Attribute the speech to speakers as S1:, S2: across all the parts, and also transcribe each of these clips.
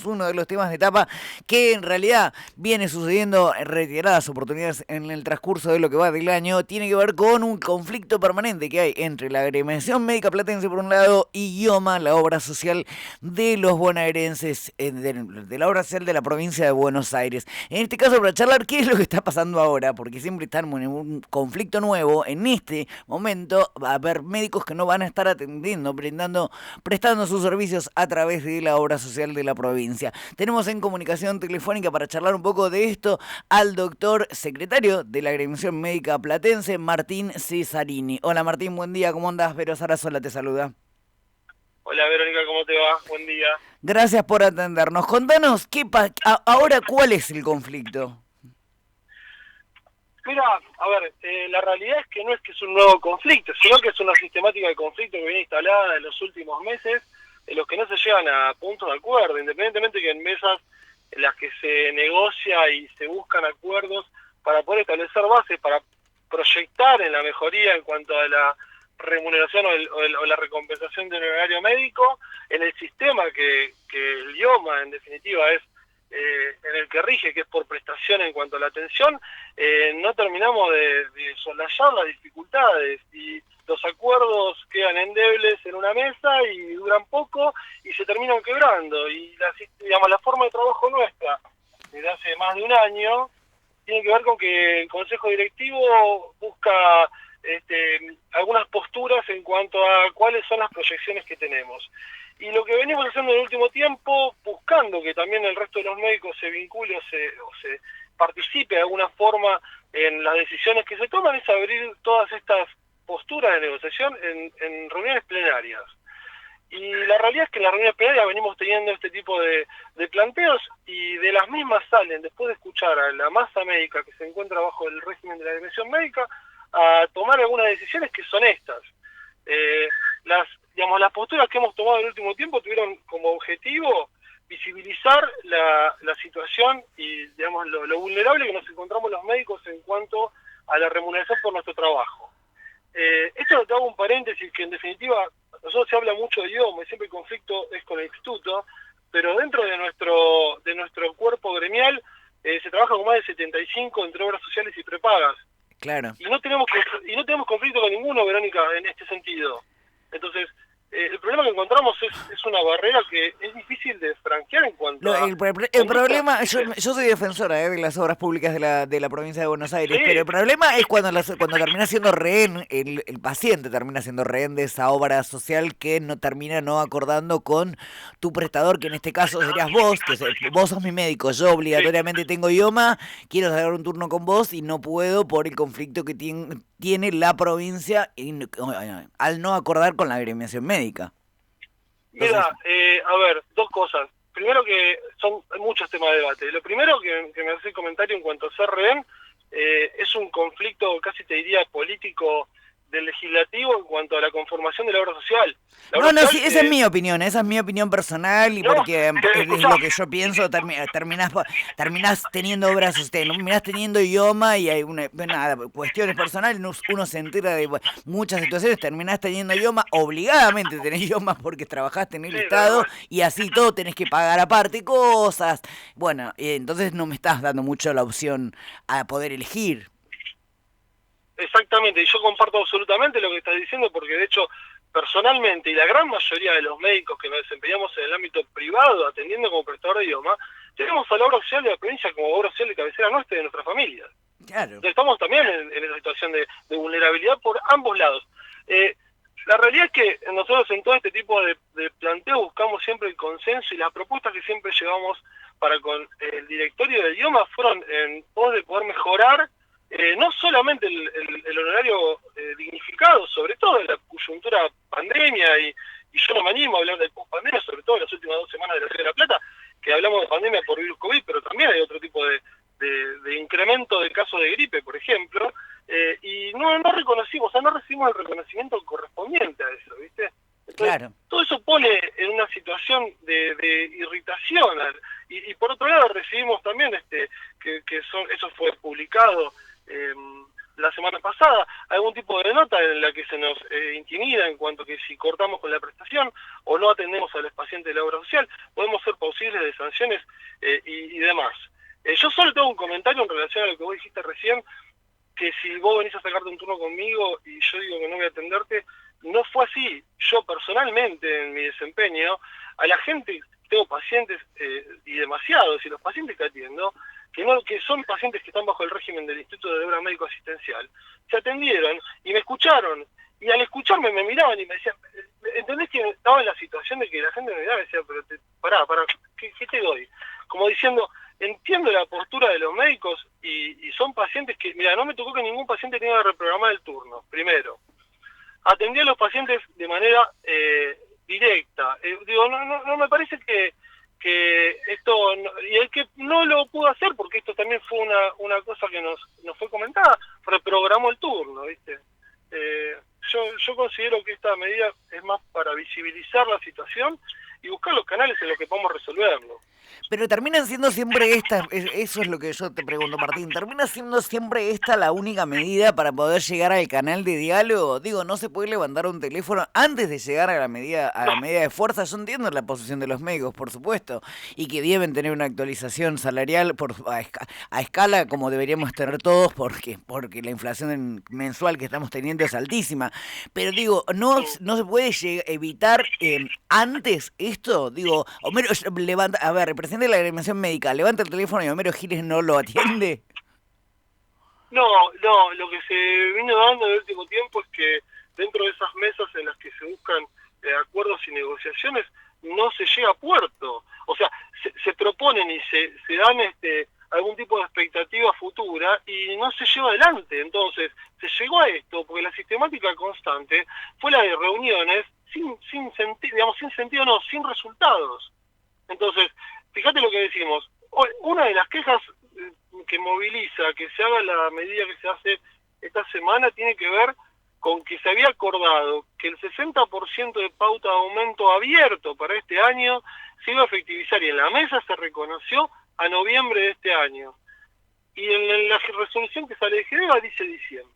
S1: Uno de los temas de etapa que en realidad viene sucediendo en reiteradas oportunidades en el transcurso de lo que va del año, tiene que ver con un conflicto permanente que hay entre la agremiación médica platense por un lado y IOMA, la obra social de los bonaerenses, de la obra social de la provincia de Buenos Aires. En este caso, para charlar qué es lo que está pasando ahora, porque siempre estamos en un conflicto nuevo, en este momento va a haber médicos que no van a estar atendiendo, prestando sus servicios a través de la obra social de la provincia. Tenemos en comunicación telefónica para charlar un poco de esto al doctor secretario de la Agremiación Médica Platense, Martín Cesarini. Hola Martín, buen día, ¿cómo andás? Vero Sarasola te saluda.
S2: Hola Verónica, ¿cómo te va? Buen día.
S1: Gracias por atendernos. Contanos, ahora cuál es el conflicto.
S2: Mira, a ver, la realidad es que no es que es un nuevo conflicto, sino que es una sistemática de conflicto que viene instalada en los últimos meses, en los que no se llegan a puntos de acuerdo, independientemente que en mesas en las que se negocia y se buscan acuerdos para poder establecer bases, para proyectar en la mejoría en cuanto a la remuneración o la recompensación del horario médico, en el sistema que el IOMA en definitiva es en el que rige, que es por prestación en cuanto a la atención, no terminamos de soslayar las dificultades y los acuerdos quedan endebles en una mesa y duran poco y se terminan quebrando. Y la forma de trabajo nuestra, desde hace más de un año, tiene que ver con que el Consejo Directivo busca algunas posturas en cuanto a cuáles son las proyecciones que tenemos. Y lo que venimos haciendo en el último tiempo, buscando que también el resto de los médicos se vincule o se participe de alguna forma en las decisiones que se toman, es abrir todas estas posturas de negociación en reuniones plenarias. Y la realidad es que en las reuniones plenarias venimos teniendo este tipo de planteos y de las mismas salen, después de escuchar a la masa médica que se encuentra bajo el régimen de la dimensión médica, a tomar algunas decisiones que son estas. Las posturas que hemos tomado en el último tiempo tuvieron como objetivo visibilizar la situación y lo vulnerable que nos encontramos los médicos en cuanto a la remuneración por nuestro trabajo. Esto te hago un paréntesis que en definitiva nosotros se habla mucho de idioma y siempre el conflicto es con el instituto, pero dentro de nuestro cuerpo gremial se trabaja con más de 75 entre obras sociales y prepagas.
S1: Claro.
S2: Y no tenemos conflicto con ninguno, Verónica, en este sentido. Entonces, el problema que encontramos es una barrera que es difícil de franquear en cuanto a
S1: El
S2: conductas.
S1: problema, yo soy defensora de las obras públicas de la provincia de Buenos Aires, pero
S2: Sí,
S1: el problema es cuando termina siendo rehén, el paciente termina siendo rehén de esa obra social que no termina no acordando con tu prestador, que en este caso serías vos, vos sos mi médico, yo
S2: sí.
S1: obligatoriamente tengo idioma, quiero sacar un turno con vos y no puedo por el conflicto que tiene la provincia al no acordar con la agremiación médica. Entonces,
S2: Mira, a ver, dos cosas. Primero que hay muchos temas de debate. Lo primero que me hace el comentario en cuanto a ser rehén, es un conflicto, casi te diría, político del legislativo en cuanto a la conformación de la obra social. La
S1: no,
S2: obra
S1: no,
S2: social,
S1: sí, esa es mi opinión personal y
S2: no,
S1: porque es
S2: escuchá,
S1: lo que yo pienso, terminás teniendo obras, terminás teniendo idioma y hay nada, cuestiones personales, uno se entera de muchas situaciones, terminás teniendo idioma, obligadamente tenés idioma porque trabajaste en el
S2: sí, tal
S1: Estado
S2: cual.
S1: y así todo tenés que pagar aparte cosas. Bueno, entonces no me estás dando mucho la opción a poder elegir.
S2: Exactamente, y yo comparto absolutamente lo que estás diciendo porque de hecho personalmente y la gran mayoría de los médicos que nos desempeñamos en el ámbito privado atendiendo como prestador de idioma, tenemos a la obra social de la provincia como obra social de cabecera nuestra y de nuestras familias.
S1: Claro.
S2: Entonces estamos también en esa situación de vulnerabilidad por ambos lados. La realidad es que nosotros en todo este tipo de planteo buscamos siempre el consenso y las propuestas que siempre llevamos para con el directorio del idioma fueron en pos de poder mejorar no solamente el honorario dignificado, sobre todo en la coyuntura pandemia, y yo no me animo a hablar del post-pandemia, sobre todo en las últimas 2 semanas de la Río de la Plata, que hablamos de pandemia por virus COVID, pero también hay otro tipo de incremento de casos de gripe, por ejemplo, y no reconocimos, o sea, no recibimos el reconocimiento correspondiente a eso, ¿viste? Entonces,
S1: Claro.
S2: todo eso pone en una situación de irritación, y por otro lado recibimos también, eso fue publicado, la semana pasada, algún tipo de nota en la que se nos intimida en cuanto a que si cortamos con la prestación o no atendemos a los pacientes de la obra social, podemos ser posibles de sanciones y demás. Yo solo tengo un comentario en relación a lo que vos dijiste recién, que si vos venís a sacarte un turno conmigo y yo digo que no voy a atenderte, no fue así. Yo personalmente, en mi desempeño, a la gente, tengo pacientes y demasiados, y los pacientes que atiendo, que son pacientes que están bajo el régimen del Instituto de Obra Médico Asistencial, se atendieron y me escucharon, y al escucharme me miraban y me decían, ¿entendés que estaba en la situación de que la gente me miraba y decía, pero pará, ¿qué te doy? Como diciendo, entiendo la postura de los médicos y son pacientes que, mira, no me tocó que ningún paciente tenga que reprogramar el turno, primero. Atendí a los pacientes de manera directa. No me parece que esto, y el que no lo pudo hacer, porque esto también fue una cosa que nos fue comentada, reprogramó el turno, ¿viste? Yo considero que esta medida es más para visibilizar la situación y buscar los canales en los que podamos resolverlo.
S1: Pero terminan siendo siempre esta, eso es lo que yo te pregunto, Martín, ¿termina siendo siempre esta la única medida para poder llegar al canal de diálogo? Digo, no se puede levantar un teléfono antes de llegar a la medida de fuerza. Yo entiendo la posición de los médicos, por supuesto, y que deben tener una actualización salarial a escala como deberíamos tener todos, porque la inflación mensual que estamos teniendo es altísima. Pero digo, no se puede evitar antes esto. Digo, Homero levanta, a ver, representa la agremiación médica, levanta el teléfono y Homero Giles no lo atiende.
S2: No, lo que se vino dando en el último tiempo es que dentro de esas mesas en las que se buscan acuerdos y negociaciones, no se llega a puerto. O sea, se proponen y se dan algún tipo de expectativa futura y no se lleva adelante. Entonces, se llegó a esto porque la sistemática constante fue la de reuniones sin sentido, sin resultados. Entonces, fíjate lo que decimos. Una de las quejas que moviliza que se haga la medida que se hace esta semana tiene que ver con que se había acordado que el 60% de pauta de aumento abierto para este año se iba a efectivizar, y en la mesa se reconoció a noviembre de este año. Y en la resolución que sale de Ginebra dice diciembre.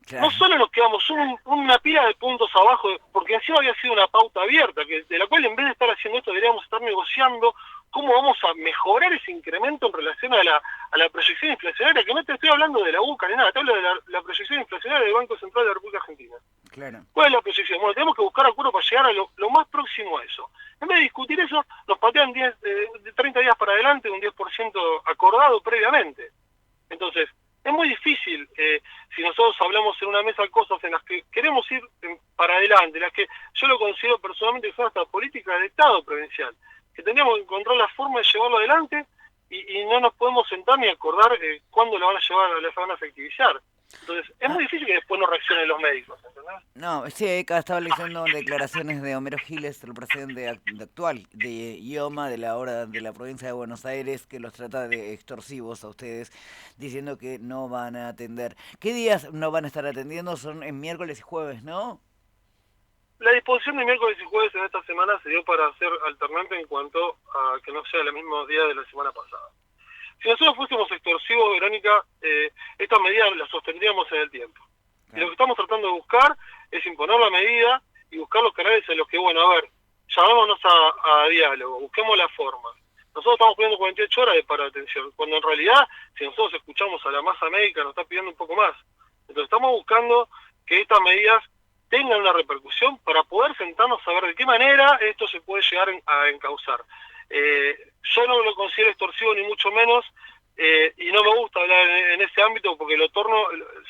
S2: Claro. No solo nos quedamos una pila de puntos abajo, porque encima había sido una pauta abierta, de la cual en vez de estar haciendo esto deberíamos estar negociando cómo vamos a mejorar ese incremento en relación a la proyección inflacionaria, que no te estoy hablando de la UCA ni nada, te hablo de la proyección inflacionaria del Banco Central de la República Argentina. Claro. ¿Cuál es la proyección? Bueno, tenemos que buscar acuerdo para llegar a lo más próximo a eso. En vez de discutir eso, nos patean 30 días para adelante, un 10% acordado previamente. Entonces, es muy difícil, si nosotros hablamos en una mesa de cosas en las que queremos ir para adelante, en las que yo lo considero personalmente que son hasta políticas de Estado provincial, que tendríamos que encontrar la forma de llevarlo adelante y no nos podemos sentar ni acordar cuándo lo van a llevar, lo van a efectivizar. Entonces, es muy difícil que después no reaccionen los médicos, ¿entendés?
S1: No, sí, acá estaba leyendo declaraciones de Homero Giles, el presidente actual de IOMA, de la provincia de Buenos Aires, que los trata de extorsivos a ustedes, diciendo que no van a atender. ¿Qué días no van a estar atendiendo? Son en miércoles y jueves, ¿no?
S2: La disposición de miércoles y jueves en esta semana se dio para ser alternante en cuanto a que no sea el mismo día de la semana pasada. Si nosotros fuésemos extorsivos, Verónica, esta medida la sostendríamos en el tiempo. Y lo que estamos tratando de buscar es imponer la medida y buscar los canales en los que, bueno, a ver, llamémonos a diálogo, busquemos la forma. Nosotros estamos pidiendo 48 horas de para de atención, cuando en realidad, si nosotros escuchamos a la masa médica, nos está pidiendo un poco más. Entonces estamos buscando que estas medidas tengan una repercusión para poder sentarnos a ver de qué manera esto se puede llegar a encauzar. Yo no lo considero extorsivo ni mucho menos, y no me gusta hablar en ese ámbito porque lo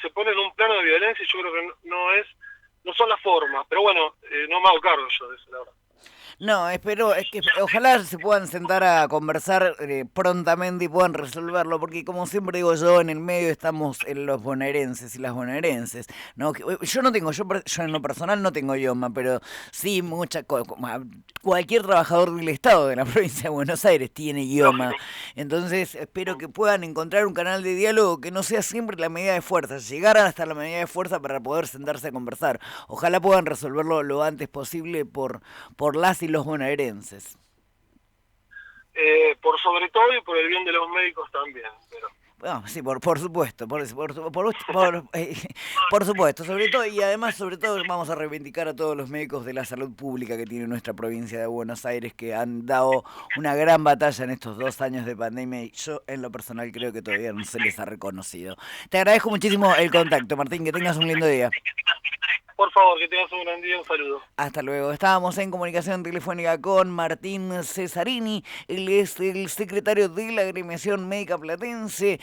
S2: se pone en un plano de violencia y yo creo que no son las formas, pero bueno, no me hago cargo yo de eso, la verdad.
S1: No, espero, es que ojalá se puedan sentar a conversar prontamente y puedan resolverlo, porque como siempre digo yo, en el medio estamos en los bonaerenses y las bonaerenses, ¿no? Yo en lo personal no tengo IOMA, pero sí cualquier trabajador del Estado de la provincia de Buenos Aires tiene IOMA. Entonces espero que puedan encontrar un canal de diálogo que no sea siempre la medida de fuerza, llegar hasta la medida de fuerza para poder sentarse a conversar. Ojalá puedan resolverlo lo antes posible por las y los bonaerenses.
S2: Por sobre todo y por el bien de los médicos también, pero
S1: Sí, por supuesto, por supuesto, sobre todo, y además, sobre todo, vamos a reivindicar a todos los médicos de la salud pública que tiene nuestra provincia de Buenos Aires, que han dado una gran batalla en estos 2 años de pandemia, y yo, en lo personal, creo que todavía no se les ha reconocido. Te agradezco muchísimo el contacto, Martín, que tengas un lindo día.
S2: Por favor, que tengas un gran día, un saludo.
S1: Hasta luego. Estábamos en comunicación telefónica con Martín Cesarini. Él es el secretario de la Agremiación Médica Platense.